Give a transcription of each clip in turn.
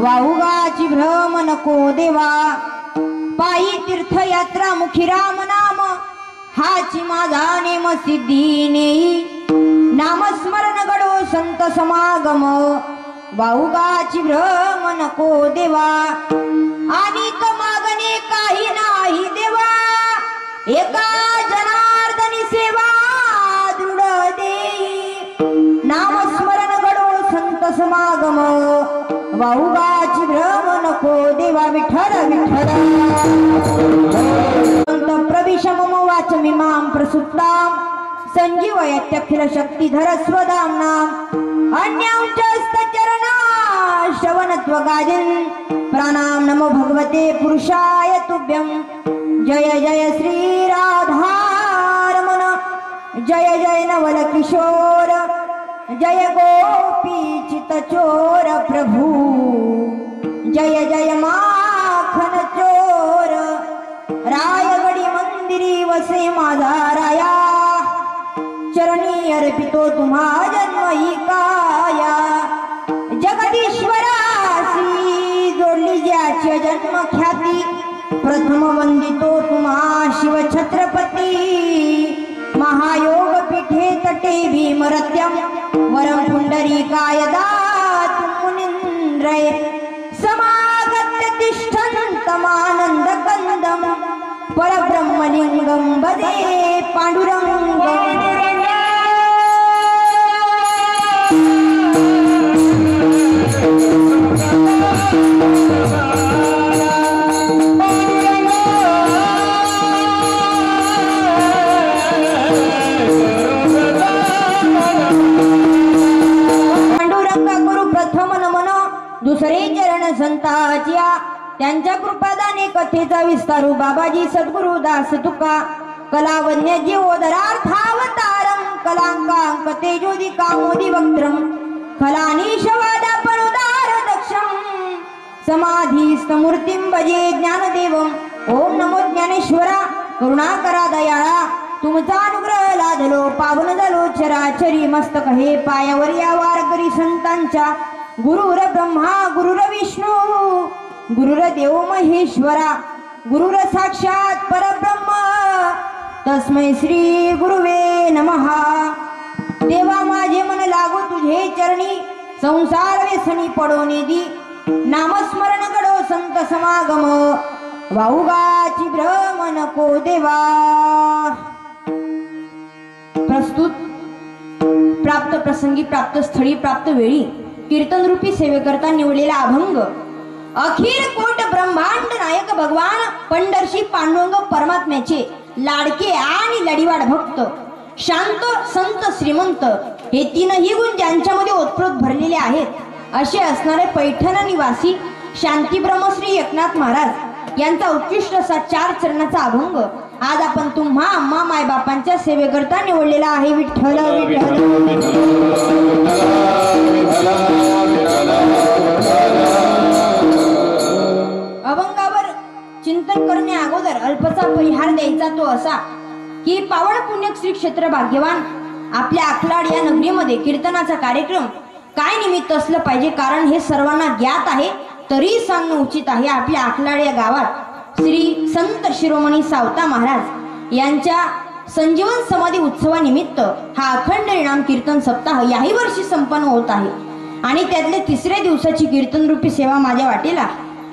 वाहुगाची भ्रम नको देवा पायी तीर्थयात्रा मुखी राम नाम हाची माझा नेम सिद्धी नेई नामस्मरण घडो संत समागम वाहुगाची भ्रम नको देवा आणि मागणे काही नाही देवा एका जनार्दनी सेवा दृढ देई नामस्मरण घडो संत समागम वाहुगाची भ्रम नको देवा विठ्ठल विठ्ठल प्रविश मम वाचमिमां प्रसुप्तां संजीवयत्यखिल शक्तिधर स्वधाम्नां अन्यांचस्तचरणा श्रवणत्वगादिन् प्राणां नमो भगवते पुरुषाय तुभ्यं जय जय श्री राधारमण जय जय नवल किशोर जय गोपी चितचोर प्रभु जय जय माखन चोर रायगडी मंदिरी वसे माझा राया चरणी अर्पितो तुम्हा जन्म ही काया जगदीश्वरासी जोडली ज्याची जन्म ख्याती प्रथम वंदितो तुम्हा शिव छत्रपती महायोग पीठे तटे भीमरत्यम वरम पुंडरीकाय दातु मुनीन्द्रय समागत्य तिष्ठन्तमानन्द कंदम परब्रह्मलिंगम भजे पांडुरंगम दुसरे चरण संताच्या त्यांच्या कृपादाने कथेचा विस्तारू बाबाजी सद्गुरु दास तुका कलावन्य जीवोदरार्थावतारम कलांकांक तेजोदी कामोदी वक्त्रम खलानीशवादापनुदार दक्षम समाधीस्थ मूर्तिं भजे ज्ञानदेवम ओम नमो ज्ञानेश्वरा करुणाकरा दयाळा तुमचा अनुग्रह लादलो पावन झालो चराचरी मस्तक हे पायावर या वारकरी संतांच्या गुरुर ब्रह्मा गुरुर विष्णू गुरुर देव महेश्वरा गुरुर साक्षात परब्रह्म तस्मै श्री गुरुवे नमः। देवा माझे मन लागो तुझे चरणी संसार व्यसनी पडोने दी नामस्मरण घडो संत समागम वाहुगाची भ्रम नको देवा। प्रस्तुत प्राप्त प्रसंगी प्राप्त स्थळी प्राप्त वेळी कीर्तन रूपी सेवेकरता निवडलेला अभंग अखिल कोट ब्रह्मांड नायक भगवान पंढरशी पांडुरंग परमात्म्याचे लाडके आणि लढीवाड भक्त शांत, संत, श्रीमंत हे तीनही गुण ज्यांच्यामध्ये ओतप्रोत भरलेले आहेत असे असणारे पैठण निवासी शांती ब्रह्मश्री एकनाथ महाराज यांचा उत्कृष्ट असा 4 चरणाचा अभंग आज आपण तुम्हा आम्हा मायबापांच्या सेवेकरता निवडलेला आहे. विठ्ठल अभंगावर चिंतन करण्या अगोदर अल्पसा परिहार द्यायचा तो असा की पावन पुण्य श्री क्षेत्र भाग्यवान आपल्या आखलाड या नगरीमध्ये कीर्तनाचा कार्यक्रम काय निमित्त असलं पाहिजे, कारण हे सर्वांना ज्ञात आहे तरी सांगणं उचित आहे. आपल्या आखलाड या गावात श्री संत शिरोमणी सावता महाराज यांच्या संजीवन समाधी उत्सवानिमित्त हा अखंड इनाम कीर्तन सप्ताह याही वर्षी संपन्न होत आहे आणि त्यातले 3ऱ्या दिवसाची कीर्तन रूपी सेवा माझ्या वाटेला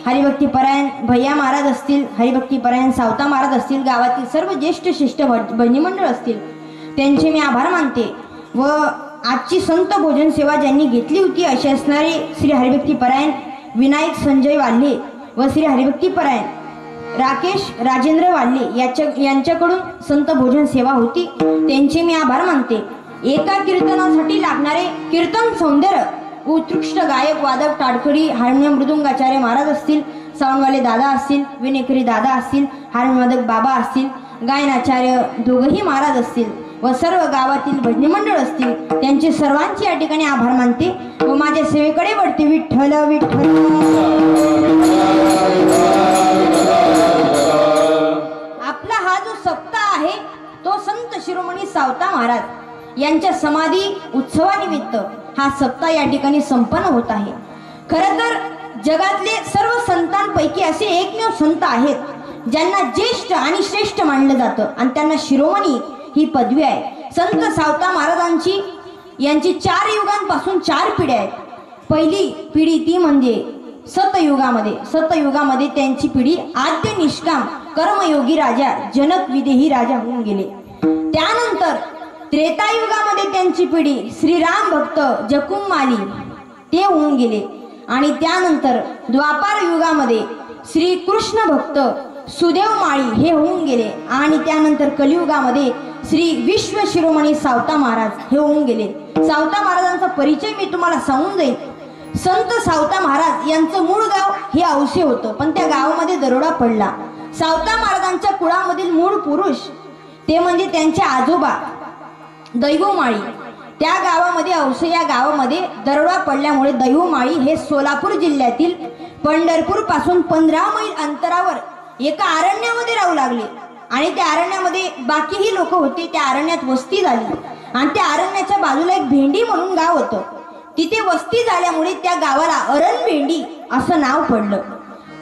हरिभक्तीपरायण भैया महाराज असतील, हरिभक्तीपरायण सावता महाराज असतील, गावातील सर्व ज्येष्ठ शिष्ट भजनी मंडळ असतील, त्यांचे मी आभार मानते. व आजची संत भोजन सेवा ज्यांनी घेतली होती असे असणारे श्री हरिभक्तीपरायण विनायक संजय वाल्हे व श्री हरिभक्तीपरायण राकेश राजेंद्र वाल्हे यांच्याकडून संत भोजन सेवा होती, त्यांचे मी आभार मानते. एका कीर्तनासाठी लागणारे कीर्तन सौंदर्य उत्कृष्ट गायक वादक टाडकडी हार्मोनियम मृदुंगाचार्य महाराज असतील, साऊंडवाले दादा असतील, विनेकरी दादा असतील, हार्मोनियम वादक बाबा असतील, गायनाचार्य दोघंही महाराज असतील व सर्व गावातील भजनी मंडळ असतील, त्यांचे सर्वांची या ठिकाणी आभार मानते व माझ्या सेवेकडे वळते. विठ्ठल विठ्ठल. आपला हा जो सप्ताह आहे तो संत शिरोमणी सावता महाराज यांच्या समाधी उत्सवानिमित्त हा सप्ताह या ठिकाणी संपन्न होत आहे. खरं तर जगातले सर्व संतांपैकी असे एकमेव संत आहेत ज्यांना ज्येष्ठ आणि श्रेष्ठ मानलं जातं आणि त्यांना शिरोमणी ही पदवी आहे. संत सावता महाराजांची यांची 4 युगांपासून 4 पिढ्या आहेत. पहिली पिढी ती म्हणजे सतयुगामध्ये त्यांची पिढी आद्य निष्काम कर्मयोगी राजा जनक विदेही राजा होऊन गेले. त्यानंतर त्रेतायुगामध्ये त्यांची पिढी श्रीराम भक्त जकुमाली ते होऊन गेले आणि त्यानंतर द्वापार युगामध्ये श्री कृष्ण भक्त सुदेव माळी हे होऊन गेले आणि त्यानंतर कलियुगामध्ये श्री विश्व शिरोमणी सावता महाराज हे होऊन गेले. सावता महाराजांचा परिचय मी तुम्हाला सांगून देईन. संत सावता महाराज यांचं मूळ गाव हे औसे होतं, पण त्या गावामध्ये दरोडा पडला. सावता महाराजांच्या कुळामधील मूळ पुरुष ते म्हणजे त्यांचे आजोबा दैवमाळी. त्या गावामध्ये औसे या गावामध्ये दरोडा पडल्यामुळे दैवमाळी हे सोलापूर जिल्ह्यातील पंढरपूर पासून 15 मैल अंतरावर एका अरण्यामध्ये राहू लागले आणि त्या अरण्यामध्ये बाकीही लोक होते. त्या अरण्यात वस्ती झाली आणि त्या अरण्याच्या बाजूला एक भेंडी म्हणून गाव होतं. तिथे वस्ती झाल्यामुळे त्या गावाला अरणभेंडी असं नाव पडलं.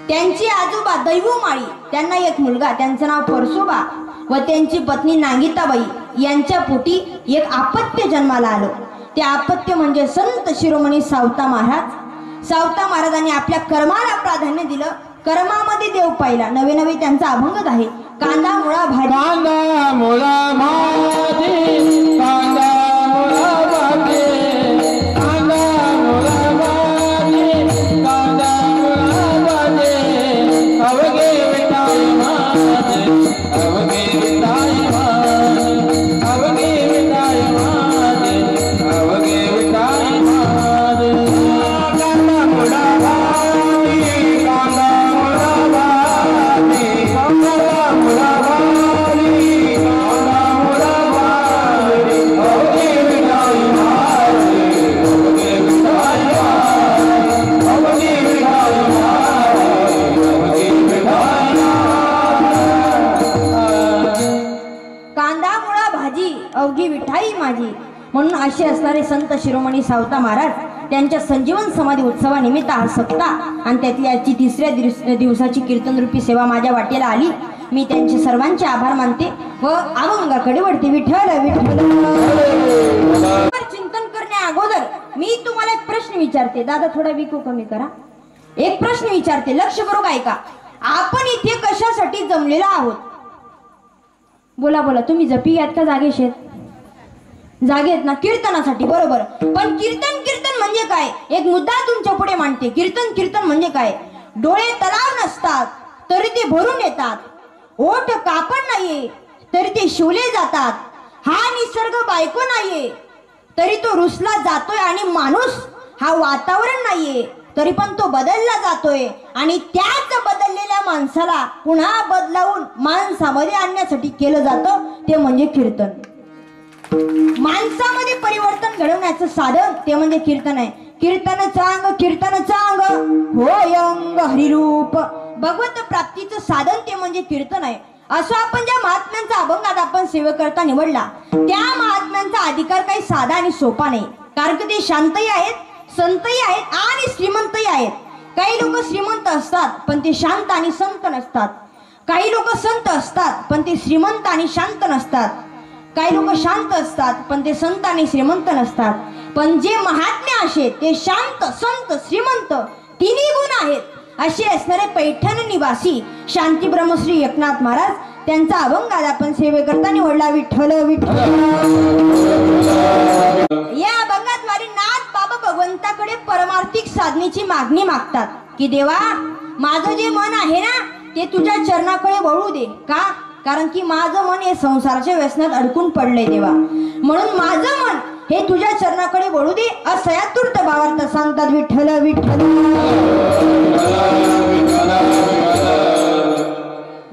त्यांचे आजोबा दैवमाळी त्यांना एक मुलगा त्यांचं नाव परसोबा व त्यांची पत्नी नागिताबाई यांच्या पोटी एक अपत्य जन्माला आलं. ते अपत्य म्हणजे संत शिरोमणी सावता महाराज. सावता महाराजांनी आपल्या कर्माला प्राधान्य दिलं. कर्मामध्ये देव पाहिला. नवे त्यांचा अभंग आहे. कांदा मुळा भाजी कांदा मुळा भाजी कांदा मुळा भाजी कांदा मुळा भाजी कांदा मुळा भाजी अवघे विठाई माझे अवघे विठाई माझे अवघे विठाई माझे अवघे विठाई माझे कांदा मुळा भाजी कांदा मुळा भाजी कांदा मुळा भाजी कांदा मुळा भाजी अवघे विठाई माझे अवघे विठाई माझे अवघे विठाई माझे अवघे विठाई कांदा मुळा भाजी अवघी विठाई माझी म्हणून असे असणारे संत शिरोमणी सावता महाराज त्यांच्या संजीवन समाधी उत्सवानिमित्त हा सप्ताह आणि त्यातली आजची 3ऱ्या दिवसाची कीर्तन रूपी सेवा माझ्या वाटेला आली. मी त्यांचे सर्वांचे आभार मानते व अभंगाकडे वळते. विठ्ठल विठ्ठल. चिंतन करण्या अगोदर मी तुम्हाला एक प्रश्न विचारते. दादा थोडा विकू कमी करा. एक प्रश्न विचारते, लक्ष करू ऐका. आपण इथे कशासाठी जमलेलो आहोत? बोला बोला. तुम्ही जपी घ्यात का जागेश आहेत? जागेत ना. कीर्तनासाठी, बरोबर. पण कीर्तन म्हणजे काय? एक मुद्दा तुमच्या पुढे मांडते. कीर्तन म्हणजे काय? डोळे तलाव नसतात तरी ते भरून येतात. ओठ कापड नाही तरी ते शिवले जातात. हा निसर्ग बायको नाहीये तरी तो रुसला जातोय आणि माणूस हा वातावरण नाहीये तरी पण तो बदलला जातोय आणि त्याच बदललेल्या माणसाला पुन्हा बदलावून माणसामध्ये आणण्यासाठी केलं जातं ते म्हणजे कीर्तन. माणसामध्ये परिवर्तन घडवण्याचं साधन ते म्हणजे कीर्तन आहे. कीर्तन चांग होय अंग हरिरूप. भगवत प्राप्तीचं साधन ते म्हणजे कीर्तन आहे. असं आपण ज्या महात्म्यांचा अभंगात आपण सेवेकरता निवडला त्या महात्म्यांचा अधिकार काही साधा आणि सोपा नाही. कारण की ते शांतही आहेत, संतही आहेत आणि श्रीमंतही आहेत. काही लोक श्रीमंत असतात पण ते शांत आणि संत नसतात. काही लोक संत असतात पण ते श्रीमंत आणि शांत नसतात. काही लोक शांत असतात पण ते संत आणि श्रीमंत नसतात. पण जे महात्म्य असे ते शांत, संत, श्रीमंत तिन्ही गुण आहेत. असे असणारे पैठण निवासी शांती ब्रह्मश्री एकनाथ महाराज त्यांचा अभंगात आपण सेवेकरता निवडला. विठ्ठल विठ्ठल. या अभंगाद्वारे नाथ बाबा भगवंताकडे परमार्थिक साधनेची मागणी मागतात की देवा माझं जे मन आहे ना ते तुझ्या चरणाकडे वळू दे. का? कारण की माझं मन हे संसाराच्या व्यसनात अडकून पडलंय देवा. म्हणून माझं मन हे तुझ्या चरणाकडे वळू दे असं या तूर्त भावार्थ सांगतात. विठ्ठल विठ्ठल.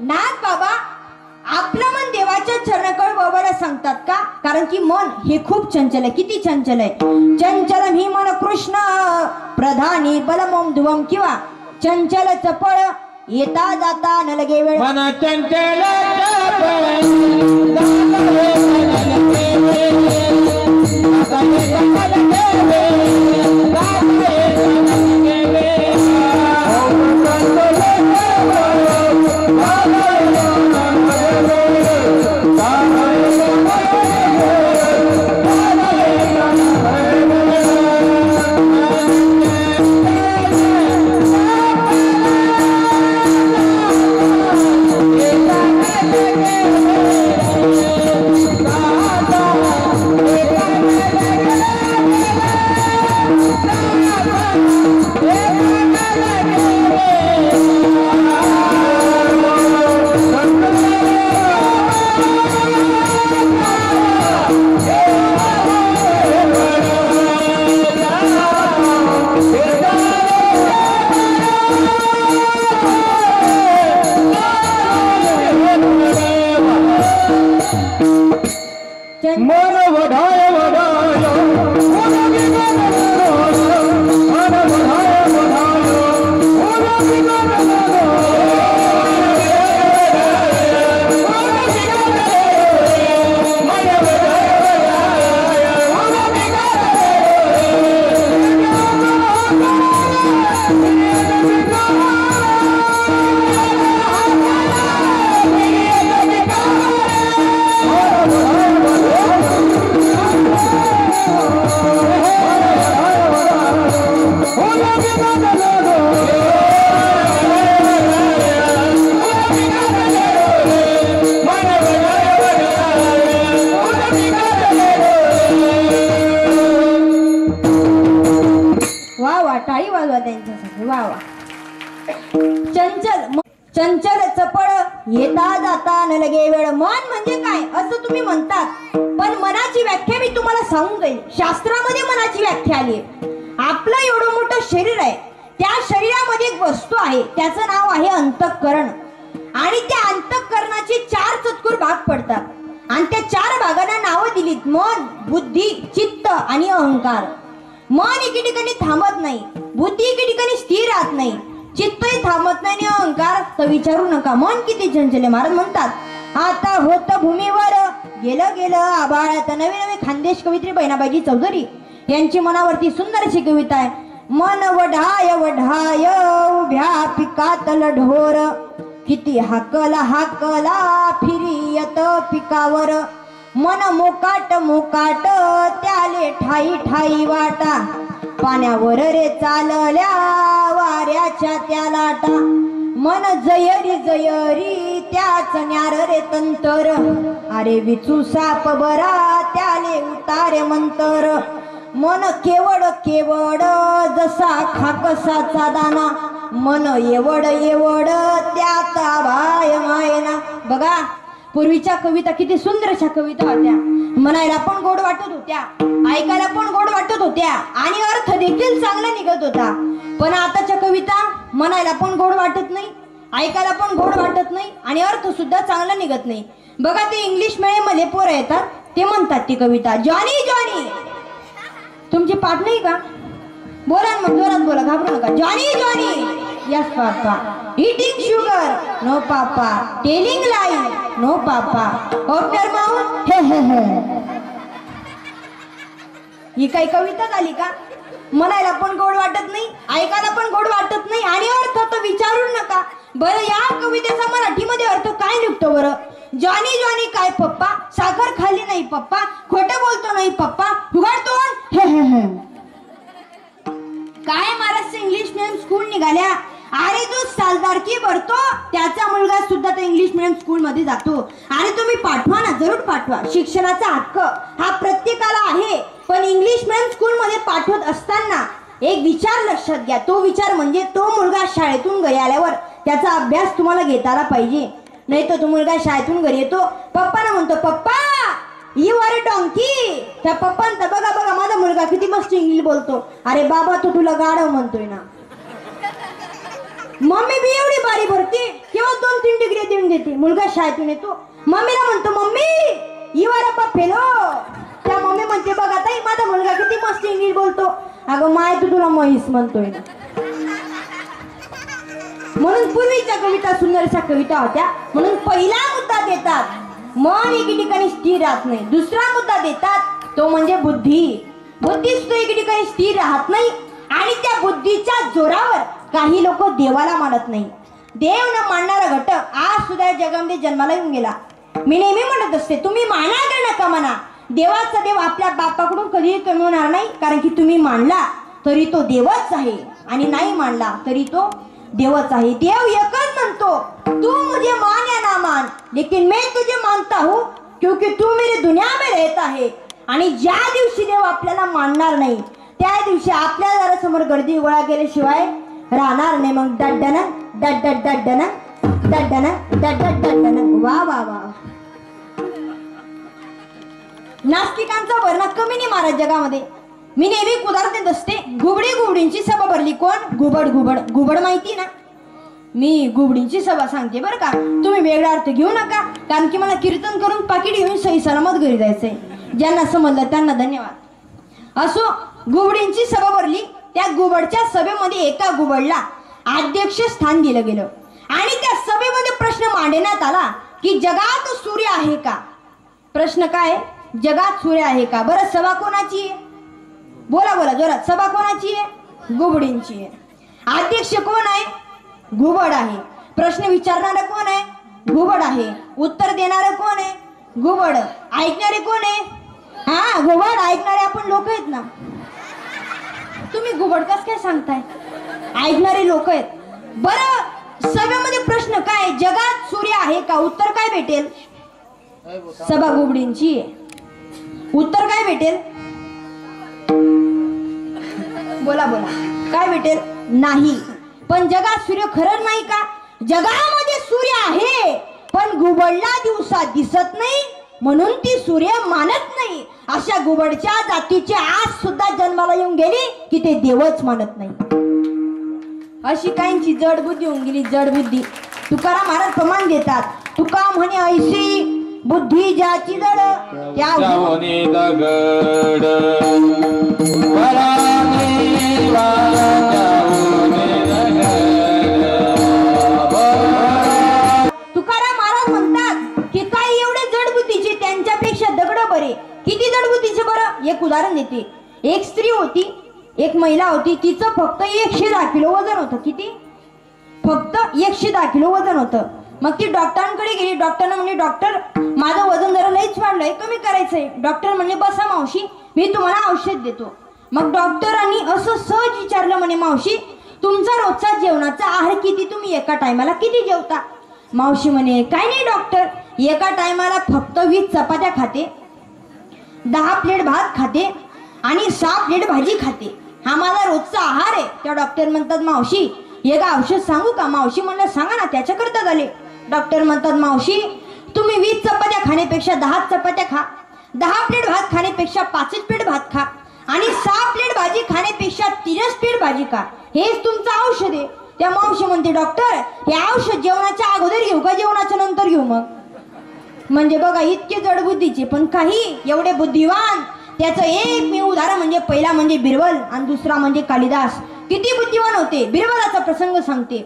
नाथ बाबा आपलं मन देवाच्या चरणाकडे वळवायला सांगतात. का? कारण की मन हे खूप चंचल आहे. किती चंचल आहे? चंचल ही मन कृष्ण प्रधानी बलमोम धुवम किंवा चंचल चपळ येता जाता न लगे वेळ. मन चंचल टाळी वाजवा त्यांच्यासाठी. वा वा. चंचल चपळ येता जाता न लगे वेळ. मन म्हणजे काय असं तुम्ही म्हणतात पण मनाची व्याख्या मी तुम्हाला सांगून जाईल. शास्त्रामध्ये मनाची व्याख्या आली आहे. आपलं एवढं मोठं शरीर आहे त्या शरीरामध्ये एक वस्तू आहे त्याचं नाव आहे अंतःकरण. आणि त्या अंतःकरणाचे 4 चतुर भाग पडतात आणि त्या 4 भागांना नावं दिलीत मन, बुद्धी, चित्त आणि अहंकार. मन एके ठिकाणी थांबत नाही, बुद्धी एके ठिकाणी स्थिर राहत नाही, चित्तही थांबत नाही आणि अहंकार तर विचारू नका. मन किती चंचल आहे. महाराज म्हणतात आता होत भूमीवर गेलं गेलं आबाळात. नवी नवी खानदेश कवित्री बहिणाबाईजी चौधरी यांची मनावरती सुंदर अशी कविता आहे. मन वढाय वढाय उभ्या पिकातल ढोर किती हाकला हाकला फिरियत पिकावर. मन मोकाट मोकाट त्याले ठाई ठाई वाटा पाण्यावर रे चालल्या वाऱ्याच्या त्या लाटा. मन जयरी जयरी त्याच न्यार रे तंतर अरे विचू साप बरा त्याले उतारे मंतर. मन केवड केवड जसा खाकसाचा दाना मन एवढ एवढ त्यात भाय मायना. बघा पूर्वीच्या कविता किती सुंदर अशा कविता होत्या, म्हणायला पण गोड वाटत होत्या, ऐकायला पण गोड वाटत होत्या आणि अर्थ देखील चांगला निघत होता. पण आताच्या कविता म्हणायला पण गोड वाटत नाही, ऐकायला पण गोड वाटत नाही आणि अर्थ सुद्धा चांगला निघत नाही. बघा ते इंग्लिश मध्ये पोरं येतात, ते म्हणतात ती कविता जॉनी जॉनी. तुमची पाठ नाही का? बोला मग, जोरात बोला, घाबरू नका. Johnny Johnny, yes papa. Eating sugar, no papa. Telling lie, no papa. Open your mouth, हे हे हे. ही काही कविता झाली का? म्हणायला पण गोड वाटत नाही, ऐकायला पण गोड वाटत नाही आणि अर्थ तर विचारू नका. बरं या कवितेचा मराठीमध्ये अर्थ काय निघतो बरं? जॉनी जॉनी काय पप्पा, साखर खाली नाही पप्पा, खोटं बोलतो नाही पप्पा, उघडतो हे हे हे. काय महाराष्ट्र इंग्लिश मीडियम स्कूल निघाल्या, अरे जो सालदारकी भरतो त्याचा मुलगा सुद्धा त्या इंग्लिश मीडियम स्कूल मध्ये जातो. आणि तुम्ही पाठवा ना, जरूर पाठवा. शिक्षणाचा हक्क हा प्रत्येकाला आहे, पण इंग्लिश मीडियम स्कूल मध्ये पाठवत असताना एक विचार लक्षात घ्या. तो विचार म्हणजे तो मुलगा शाळेतून घरी आल्यावर त्याचा अभ्यास तुम्हाला घेता आला पाहिजे. नाही तर तो मुलगा शाळेतून घरी येतो, पप्पाना म्हणतो पप्पा यू आर अ डॉंकी. त्या पप्पांचा बघा बघा माझा मुलगा किती मस्त इंग्लिश बोलतो. अरे बाबा तो तुला गाढव म्हणतोय ना. मम्मी बी एवढी बारी भरती किंवा 2-3 डिग्री देऊन देते. मुलगा शाळेतून येतो, मम्मीला म्हणतो mummy you are a fellow. त्या मम्मी म्हणते बघा ताई माझा मुलगा किती मस्त इंग्लिश बोलतो. अगं माय तू तुला म्हैस म्हणतोय ना. म्हणून पूर्वीच्या कविता सुंदरशा कविता होत्या. म्हणून पहिला मुद्दा देतात, मन एके ठिकाणी स्थिर राहत नाही. दुसरा मुद्दा देतात तो म्हणजे बुद्धी. बुद्धी सुद्धा एके ठिकाणी स्थिर राहत नाही आणि त्या बुद्धीच्या जोरावर काही लोक देवाला मानत नाही. देव न मानणारा घटक आज सुद्धा जगामध्ये जन्माला येऊन गेला. मी नेहमी म्हणत असते तुम्ही माना का नका म्हणा, देवाचा देव आपल्या बापाकडून कधीही कमी होणार नाही. कारण की तुम्ही मानला तरी तो देवच आहे आणि नाही मानला तरी तो देवच आहे. देव एकच म्हणतो, तू मुझे मान या ना मान लेकिन मैं तुझे मानता हूँ क्योंकि तू मेरी दुनिया में रहता है. आणि ज्या दिवशी देव आपल्याला मानणार नाही त्या दिवशी आपल्या दारासमोर गर्दी गोळा केल्याशिवाय राहणार नाही. मग डड्डन डड्ड डड्डन डड्डन डड्ड डड्डन. वा वा वा. नास्तिकांचा वर्णन कमी नाही महाराज जगामध्ये. मी नेहमी उदाहरण देत असते, घुबडी घुबडींची सभा भरली. कोण? घुबड घुबड. घुबड माहिती ना? मी घुबडींची सभा सांगते बरं का. तुम्ही वेगळा अर्थ घेऊ नका, कारण की मला कीर्तन करून पाकिट घेऊन सही सलामत घरी जायचंय. ज्यांना समजलं त्यांना धन्यवाद. असो, घुबडींची सभा भरली. त्या घुबडच्या सभेमध्ये एका घुबडला अध्यक्ष स्थान दिलं गेलं आणि त्या सभेमध्ये प्रश्न मांडण्यात आला की जगात सूर्य आहे का? प्रश्न काय? जगात सूर्य आहे का? बरं सभा कोणाची आहे? बोला बोला जोरात. सभा कोणाची आहे? घुबडींची आहे. अध्यक्ष कोण आहे? घुबड आहे. प्रश्न विचारणारा कोण आहे? घुबड आहे. उत्तर देणारा कोण आहे? घुबड. ऐकणारे कोण आहे? हा घुबड. ऐकणारे आपण लोक आहेत ना. तुम्ही घुबड कस काय सांगताय? ऐकणारे लोक आहेत. बरं सभेमध्ये प्रश्न काय? जगात सूर्य आहे का? उत्तर काय भेटेल? सभा घुबडींची आहे. उत्तर काय भेटेल? बोला बोला. काय भेटेल? नाही. पण जगात सूर्य खरं नाही का? जगामध्ये सूर्य आहे पण घुबडला दिवसा दिसत नाही म्हणून ती सूर्य मानत नाही. अशा घुबडच्या जातीची आज सुद्धा जन्माला येऊन गेली की ते देवच मानत नाही. अशी काहींची जड बुद्धी होऊन गेली. जड बुद्धी. तुकाराम महाराज प्रमाण देतात. तुका म्हणे ऐशी बुद्धी ज्याची जड त्याहून दगड. तुकाराम महाराज म्हणतात की काही एवढे जड बुद्धीचे त्यांच्यापेक्षा दगड बरे. किती जड बुद्धीचे बरं? एक उदाहरण देते. एक स्त्री होती, एक महिला होती. तिचं फक्त 110 किलो वजन होतं. किती? फक्त 110 किलो वजन होतं. मग ती डॉक्टरांकडे गेली. डॉक्टरने म्हणले डॉक्टर माझं वजन जरा लईच वाढलंय, कमी करायचंय. डॉक्टर म्हणले बसा मावशी मी तुम्हाला औषध देतो. मग डॉक्टरांनी असं सहज विचारलं म्हणे मावशी तुमचा रोजचा जेवणाचा आहार किती? तुम्ही एका टायमाला किती जेवता? मावशी म्हणे काय नाही डॉक्टर, एका टायमाला फक्त 20 चपात्या खाते, 10 प्लेट भात खाते आणि 6 प्लेट भाजी खाते. हा माझा रोजचा आहार आहे. त्या डॉक्टर म्हणतात मावशी एक औषध सांगू का? मावशी म्हणलं सांगा ना, त्याच्याकरता झाले. डॉक्टर म्हणतात मावशी तुम्ही 20 चपात्या खाण्यापेक्षा 10 चपात्या खा, 10 प्लेट भात खाण्यापेक्षा 5 प्लेट भात खा आणि 6 प्लेट भाजी खाण्यापेक्षा 3 प्लेट भाजी खा. हेच तुमचं औषध आहे. त्या मावशी म्हणते, डॉक्टर हे औषध जेवणाच्या अगोदर घेऊ का जेवणाच्या नंतर घेऊ? मग म्हणजे बघा इतके जडबुद्धीचे पण काही एवढे बुद्धिवान. त्याचं एकमेव उदाहरण म्हणजे पहिला म्हणजे बिरबल आणि दुसरा म्हणजे कालिदास. किती बुद्धिवान होते. बिरबलाचा प्रसंग सांगते.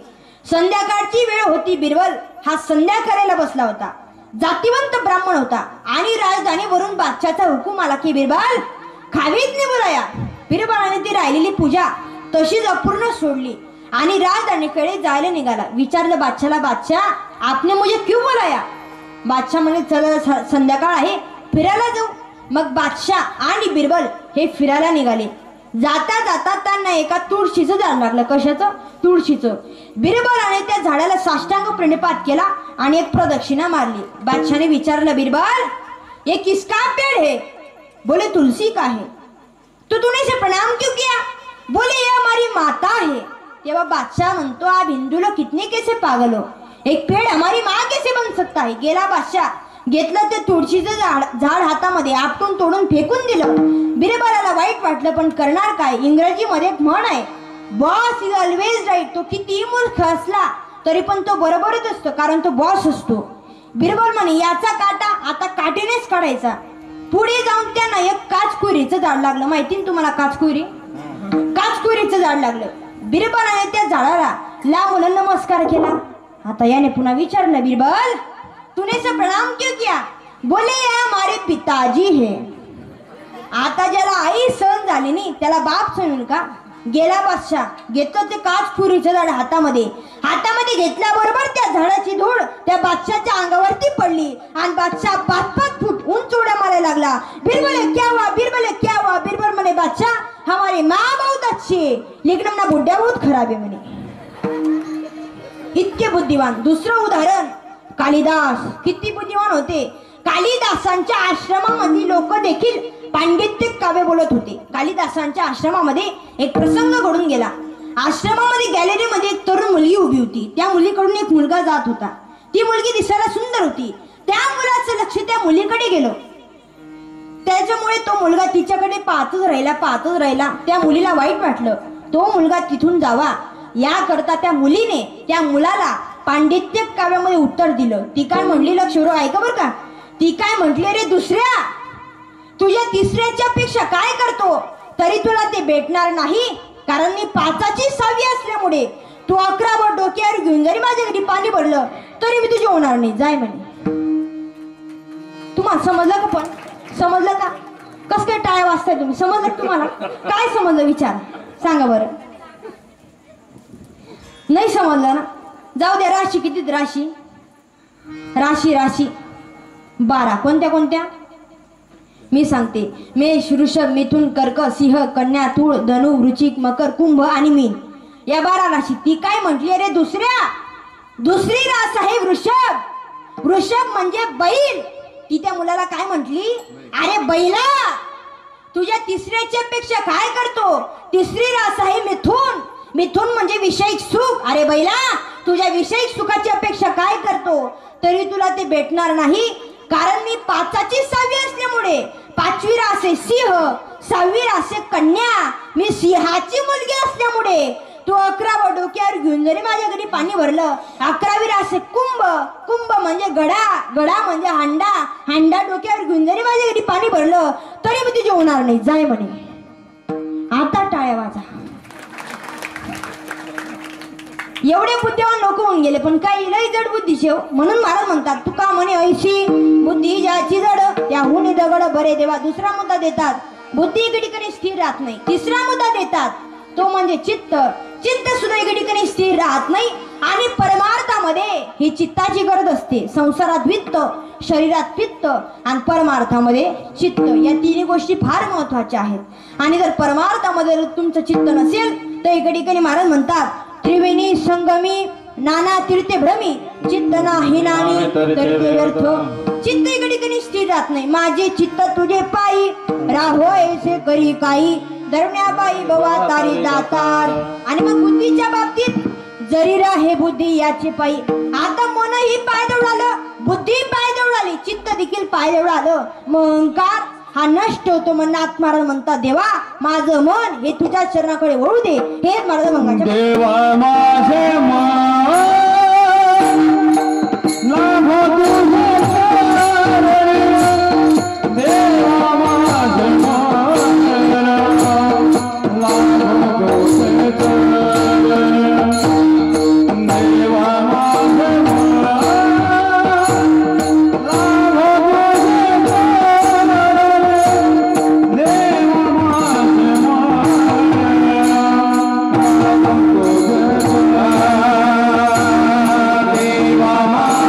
संध्याकाळची वेळ होती. बिरबल हा संध्या करायला बसला होता. जातिवंत ब्राह्मण होता आणि राजधानीवरून बादशाचा हुकूम आला की बिरबल खावीत नाही बोलाया. बिरबलाने ती राहिलेली पूजा तशीच अपूर्ण सोडली आणि राजधानीकडे जायला निघाला. विचारलं बादशाला, बादशाह आपने मुझे क्यों बुलाया? बादशाह म्हणे, चला संध्याकाळ आहे फिरायला जाऊ. मग बादशाह आणि बिरबल हे फिरायला निघाले. जाता जाता त्यांना एका तुळशीचं झाड लागलं. कशाचं? तुळशीचं. बिरबलाने त्या झाडाला साष्टांग प्रणिपात केला आणि एक प्रदक्षिणा मारली. बादशाहने विचारलं, बिरबल ये किसका पेड़ है? बोले तुलसी का है. तो तूने इसे प्रणाम क्यों किया? बोले ये हमारी माता है. तेव्हा बादशाह म्हणतो, आप हिंदू लोग कितने कैसे पागल हो, एक पेड़ हमारी माँ कैसे बन सकता है? गेला बादशाह, घेतलं ते तुळशीचं झाड हातामध्ये आपटून तोडून फेकून दिलं. बिरबलाला वाईट वाटलं पण करणार काय? इंग्रजीमध्ये एक म्हण आहे, बॉस इज ऑलवेज राईट. तो कितीही मूर्ख असला तरी पण तो बरोबरच असतो कारण तो बॉस असतो. बिरबल म्हणे, याचा काटा आता काठीनेच काढायचा. पुढे जाऊन त्यांना एक काचकुरीचं झाड लागलं. माहिती ना तुम्हाला काचकुरी? काचकुरीचं झाड लागलं. बिरबलाने त्या झाडाला लांबून नमस्कार केला. आता याने पुन्हा विचारलं, बिरबल तूने इसे प्रणाम क्यों किया? बोले ये हमारे पिताजी है. आता ज्याला आई सहन झाली नाही त्याला बाप सहन का? गेला बादशाह, घेतलं ते काचकुरीचं झाड हातामध्ये घेतल्याबरोबर त्या झाडाची धूळ त्या बादशाहच्या अंगावरती पडली आणि बादशाह 5-5 फूट उंच उड्या मारायला लागला. बिरबल क्या हुआ? बिरबल क्या हुआ? बिरबल म्हणे, बादशाह हमारी माँ बहुत अच्छी है लेकिन अपना बुड्ढा बहुत खराब है म्हणे. इतके बुद्धिवान. दुसरं उदाहरण कालिदास. किती बुद्धिवान होते. कालिदासांच्या आश्रमामध्ये लोक देखील पांडित्य काव्य बोलत होते. कालिदासांच्या आश्रमामध्ये एक प्रसंग घडून गेला. आश्रमामध्ये गॅलरीमध्ये एक तरुण मुलगी उभी होती. त्या मुलीकडून एक मुलगा जात होता. ती मुलगी दिसायला सुंदर होती. त्या मुलाचं लक्ष त्या मुलीकडे गेलं. त्याच्यामुळे तो मुलगा तिच्याकडे पाहतच राहिला. त्या मुलीला वाईट वाटलं. तो मुलगा तिथून जावा याकरता त्या मुलीने त्या मुलाला पांडित्य काव्यामध्ये उत्तर दिलं. ती काय म्हणली लक्षरो ऐका बरं का. ती काय म्हटली, रे दुसऱ्या तुझ्या तिसऱ्याच्या पेक्षा काय करतो तरी तुला ते भेटणार नाही कारण मी 5ची 6वी असल्यामुळे तू 11 वर डोक्यावर घेऊन जरी माझ्या घरी पाणी भरलं तरी मी तुझे होणार नाही. जाय म्हणे. तुम्हाला समजलं का? पण समजलं का? कस काय टाळ्या वाजताय तुम्ही? समजलं तुम्हाला? काय समजलं विचार सांगा बरं. नाही समजलं ना? जाऊ द्या. राशी किती? राशी 12. कोणत्या? मी सांगते. मेष, वृषभ, मिथुन, कर्क, सिंह, कन्या, तुळ, धनु, वृश्चिक, मकर, कुंभ आणि मीन या 12 राशी. ती काय म्हटली, अरे दुसरी रास आहे वृषभ. वृषभ म्हणजे बैल. ती त्या मुलाला काय म्हटली, अरे बैला तुझ्या तिसऱ्याच्या पेक्षा काय करतो? तिसरी रास आहे मिथुन म्हणजे विषयिक सुख. अरे बैला तुझ्या विषयिक सुखाची अपेक्षा काय करतो तरी तुला ते भेटणार नाही कारण मी 5ची 6वी असल्यामुळे 5वी रास आहे सिंह, 6वी रास आहे कन्या. मी सिंहाची मुलगी असल्यामुळे तू 11 वर डोक्यावर घेऊन जरी माझ्या घरी पाणी भरलं. 11वी रास आहे कुंभ म्हणजे गडा म्हणजे हांडा डोक्यावर घेऊन जरी माझ्या घरी पाणी भरलं तरी मी तुझे होणार नाही. जाय म्हणे. आता टाळ्या वाजा. एवढे बुद्धिवान लोक होऊन गेले पण काही लई जड बुद्धीचे. म्हणून महाराज म्हणतात, तुका म्हणे ऐशी बुद्धी ज्याची जड त्याहून दगड बरे देवा. दुसरा मुद्दा देतात, बुद्धी एके ठिकाणी स्थिर राहत नाही. तिसरा मुद्दा देतात तो म्हणजे चित्त सुद्धा एके ठिकाणी स्थिर राहत नाही आणि परमार्थामध्ये ही चित्ताची गरज असते. संसारात वित्त, शरीरात पित्त आणि परमार्थामध्ये चित्त या 3 गोष्टी फार महत्वाच्या आहेत. आणि जर परमार्थामध्ये तुमचं चित्त नसेल तर एके ठिकाणी महाराज म्हणतात, त्रिवेणी संगमी नाना तीर्थे भ्रमी चित्त नाही नानी तर्के व्यर्थ. चित्त एका ठिकाणी स्थिर राहत नाही. माझे चित्त तुझे पायी राहो ऐसे करी काही धरण्याबाई बवा तारी दातार. आणि मग बुद्धीच्या बाबतीत जरी राहे बुद्धी याचे पायी. आता मन ही पाय दौडालं बुद्धी पायजवळ आली, चित्त देखील पायजवळ आलं. मग अहंकार हा नष्ट होतो. मनात महाराज म्हणतात, देवा माझं मन हे तुझ्या चरणाकडे वळू दे. हे महाराज मंगाच्या देवा माझे मन लाभो तुझे चरणी, देवा माझे मन लाभो तुझे चरणी, देवा माझे मन लाभो तुझे चरणी, देवा माझे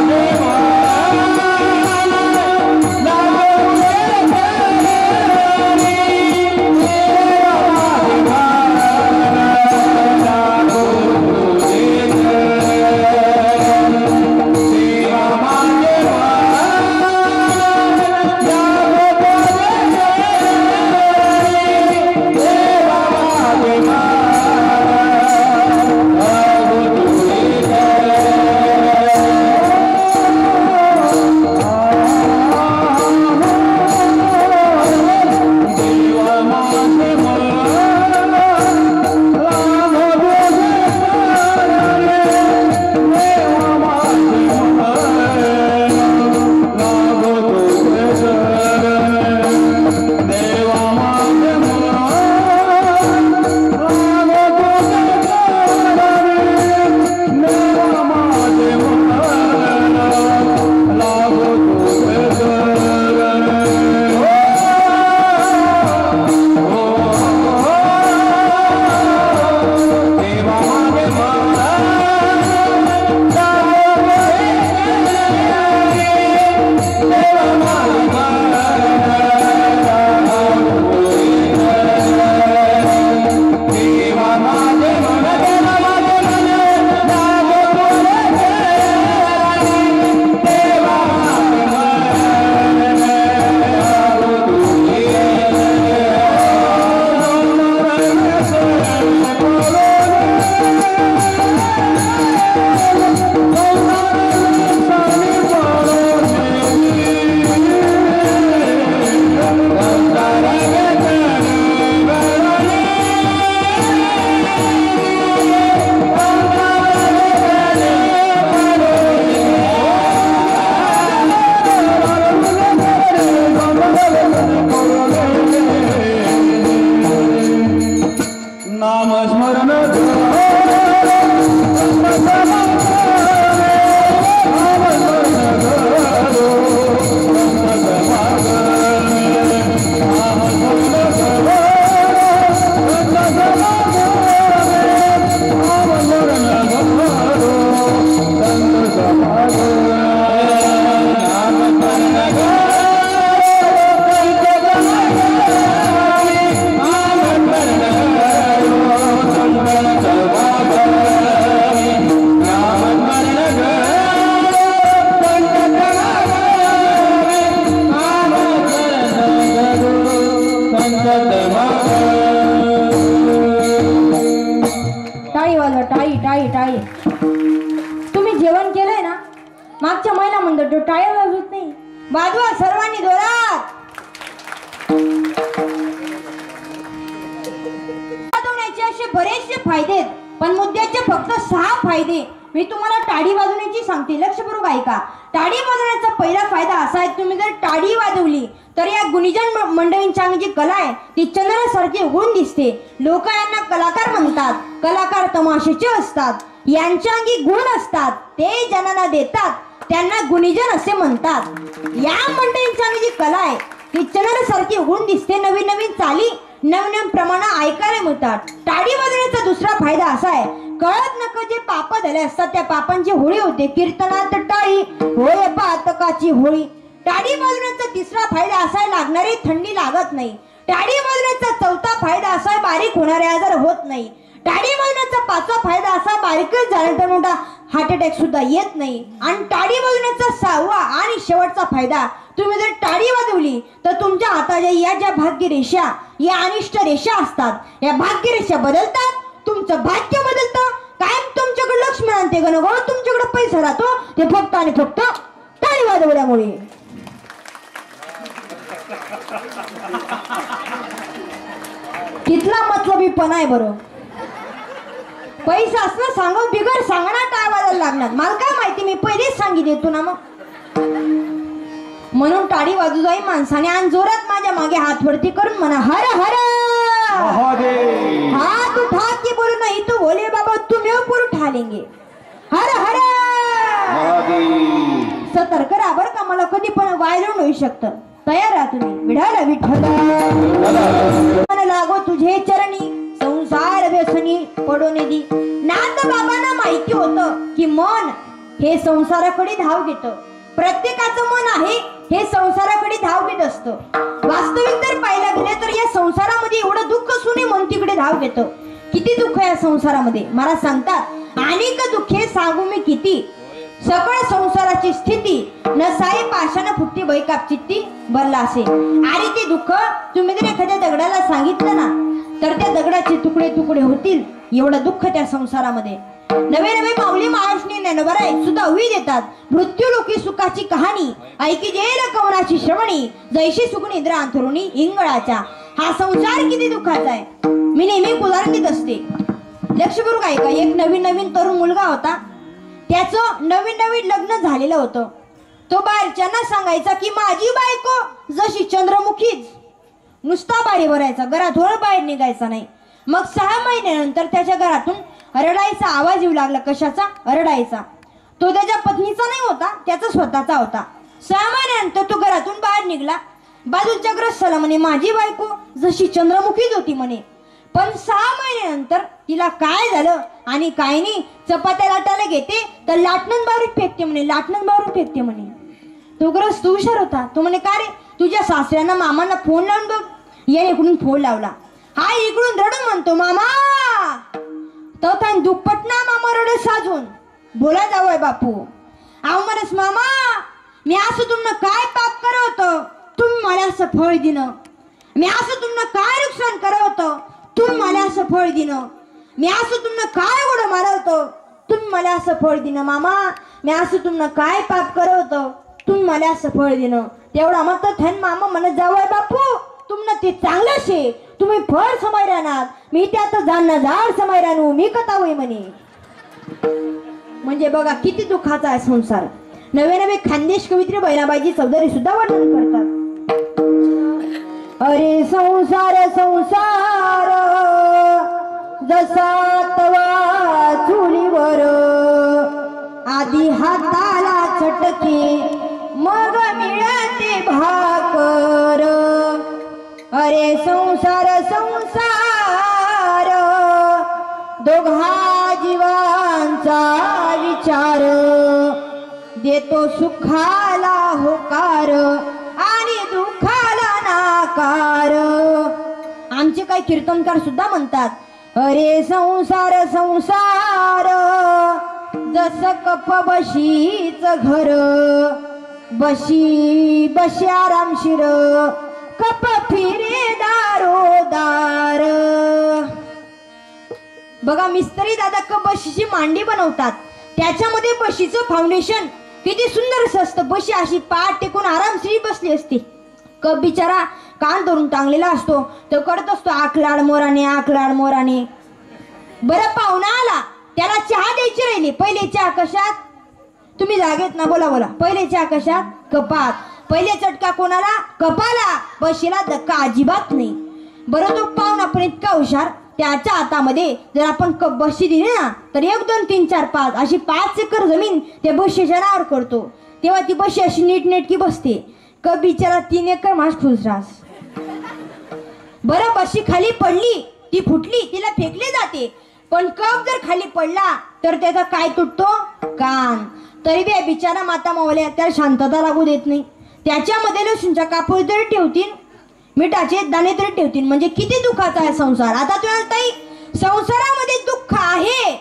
तुम्ही जेवण केलंय ना? मागच्या महिना म्हणतो टाळ्या वाजवत नाही. वाजवा सर्वांनी जोरात. वाजवण्याचे असे बरेचसे फायदे आहेत, पण मुद्द्याचे फक्त 6 फायदे मी तुम्हाला टाळी वाजवण्याची सांगते. लक्षपूर्वक ऐका. टाळी वाजवण्याचा पहिला फायदा असा आहे, तुम्ही जर टाळी वाजवली तर या गुणीजन मंडळींची जी कला आहे ती चंद्रासारखी उघडून दिसते. लोक यांना कलाकार म्हणतात. कलाकार तमाशेचे असतात, यांच्या अंगी गुण असतात, ते जनांना देतात, त्यांना गुणीजन असे म्हणतात. या मंडळींची अंगी जी कला आहे ती चंद्रासारखी उघडून दिसते. नवीन नवीन चाली नवीन प्रमाण ऐकायला मिळतात. टाळी वाजवण्याचा दुसरा फायदा असा आहे, कळत नकळत जे पाप झाले असतात त्या पापांची होळी होते. कीर्तनात टाळी होय पातकाची होळी. टाळी वाजवण्याचा तिसरा फायदा असा आहे, लागणारी थंडी लागत नाही. टाळी वाजवण्याचा चौथा फायदा असा आहे, बारीक होणारे आजार होत नाही. टाळी वाजवण्याचा पाचवा फायदा असा, बारीकच झाल्यानंतर मोठा हार्ट अटॅक सुद्धा येत नाही. आणि टाळी वाजवण्याचा 6वा आणि शेवटचा फायदा, तुम्ही जर टाळी वाजवली तर तुमच्या हाताच्या या ज्या भाग्य रेषा, या अनिष्ट रेषा असतात, या भाग्य रेषा बदलतात, तुमचं भाग्य बदलतं. कायम तुमच्याकडे लक्ष्मी आणते गणगोळ, तुमच्याकडे पैसा राहतो. ते फक्त आणि फक्त टाळी वाजवल्यामुळे. कितला मतलबीपणा आहे बरं. पैसा असणं सांगू बिगर सांगणार काय वाजायला लागणार. मला काय माहिती, मी पहिलेच सांगितले तू ना. मग म्हणून टाळी वाजू जाई माणसाने आणि जोरात माझ्या मागे हात वरती करून म्हणा हर हर महादेव. हाथ उठा के बोलो नहीं तो भोले बाबा तुम्हें ऊपर उठा लेंगे. हर हर महादेव. सतर्क राहा बरं का, मला कधी पण वायरून होऊ शकतं. तयार राहा तुम्ही. विढाला विठ्ठल मन लागो तुझे चरणी संसार व्यसनी पडून दी. नाथ बाबांना माहिती होतं की मन हे संसाराकडे धाव घेतं. प्रत्येकाचं मन आहे हे संसाराकडे धाव घेत असतं. वास्तविक जर पाहायला गेले तर या संसारामध्ये एवढं दुःख असूनही मन तिकडे धाव घेतं. किती दुःख आहे या संसारामध्ये मला सांगतात. अनेक दुःखे सांगू मी किती, सकळ संसाराची स्थिती नसाई पाशानं फुटती बैकाप चित्ती भरला असे. आणि ते दुःख तुम्ही जर एखाद्या दगडाला सांगितलं ना तर त्या दगडाचे तुकडे तुकडे होतील. एवढं दुःख त्या संसारामध्ये. नवे नवे माऊली महाराष्ट्री ज्ञानोबा सुद्धा उभी देतात. मृत्यू लोकी सुखाची कहाणी ऐकी जेल कवनाची श्रवणी जैशी सुख निद्रा अंथरुणी इंगळाच्या. हा संसार किती दुःखाचा आहे. मी नेहमी उदाहरण देत असते. लक्षपूर्वक ऐका. एक नवीन नवीन तरुण मुलगा होता. त्याचं नवीन नवीन लग्न झालेलं होतं. तो बाहेरच्यांना सांगायचा की माझी बायको जशी चंद्रमुखीच, नुसता बाहेर भरायचा, घरातून बाहेर निघायचा नाही. मग 6 महिन्यानंतर त्याच्या घरातून रडायचा आवाज येऊ लागला. कशाचा? रडायचा. तो त्याच्या पत्नीचा नाही होता, त्याचा स्वतःचा होता. 6 महिन्यानंतर तो घरातून बाहेर निघाला. बाजूच्या ग्रस्ताला म्हणे माझी बायको जशी चंद्रमुखीच होती म्हणे. पण 6 महिन्यानंतर तिला काय झालं आणि काय नाही. चपात्या लाटायला घेते तर लाटणं बारीक फेकते म्हणे, लाटणं बारीक फेकते म्हणे. तो ग्रस्त हुशार होता. तो म्हणे का रे तुझ्या सासऱ्यांना मामांना फोन लावून बघ. या इकडून फोन लावला. हा इकडून रडून म्हणतो मामा. तो त्या दुप्पटना मामा रडत साजून बोला जावय बापू. अहो म्हणस मामा मी असं तुम्हाला काय पाप करत होतं तुम्ही मला असं फळ दिनं. मी असं तुम्हाला काय नुकसान करत होतं तुम्ही मला असं फळ दिनं. मी असं तुम्हाला काय उडं मारत होतं तुम्ही मला असं फळ दिनं. मामा मी असं तुम्हाला काय पाप करत होतं तुम्ही मला असं फळ दिनं. तेवढा मग थन मामा म्हणत जावय बापू तुम्हाला ते चांगलं शे तुम्ही फळ समय राहणार मी त्यात जाणं झाड समय राहू मी कथा होई म्हणे. म्हणजे बघा किती दुःखाचा आहे संसार. नवे नवे खानदेश कवित्री बैराबाईजी चौधरी सुद्धा वर्णन करतात. अरे संसार संसार जसा तवा चुलीवर आधी हाताला चटके मग मिळते भाकर. अरे संसार संसार दोघा जीवांचा विचार देतो सुखाला होकार आणि दुःखाला नाकार. आमचे काही कीर्तनकार सुद्धा म्हणतात अरे संसार संसार जस कप बशीच घर बशी बशी आरामशीर कप फिरे दारोदार. बघा मिस्त्री दादा कप बशीची मांडी बनवतात. त्याच्यामध्ये बशीचं फाउंडेशन किती सुंदर असतं. बशी अशी पाठ टेकून आरामशीर बसली असते. कप बिचारा कान धरून टांगलेला असतो. तो करत असतो आखलाड मोराने आखलाड मोराने. बरं पाहुणा आला त्याला चहा द्यायची राहिली. पहिले चहा कशात तुम्ही जागेत ना बोला बोला. पहिले चहा कशात? कपात. पहिले चटका कोणाला? कपाला. बशीला धक्का अजिबात नाही. बरं तो पाहुणा पण इतका हुशार त्याच्या हातामध्ये जर आपण कप बशी दिली ना तर 1 2 3 4 5 अशी 5 एकर जमीन त्या बशीच्या नावावर करतो. तेव्हा ती बशी अशी नीटनेटकी बसते. कप बिचारा 3 एकर मास खुसरास. बरं बशी खाली पडली ती फुटली तिला फेकली जाते. पण कप जर खाली पडला तर त्याचा काय तुटतो? कान. तरी बी बिचारा माता मावल्या त्याला शांतता लागू देत नाही. त्याच्यामध्ये लसूणच्या कापूर तरी ठेवतील मिठाचे दाणे तरी ठेवतील. म्हणजे किती दुःखाचा आहे संसार. आता तुम्हाला ताई संसारामध्ये दुःख आहे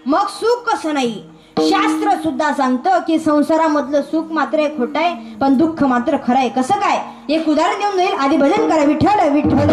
मग सुख कसं नाही. शास्त्र सुद्धा सांगतं की संसारामधलं सुख मात्र खोटं आहे पण दुःख मात्र खरं आहे. कसं काय एक उदाहरण देऊन जाईल. आधी भजन करा विठ्ठल विठ्ठल.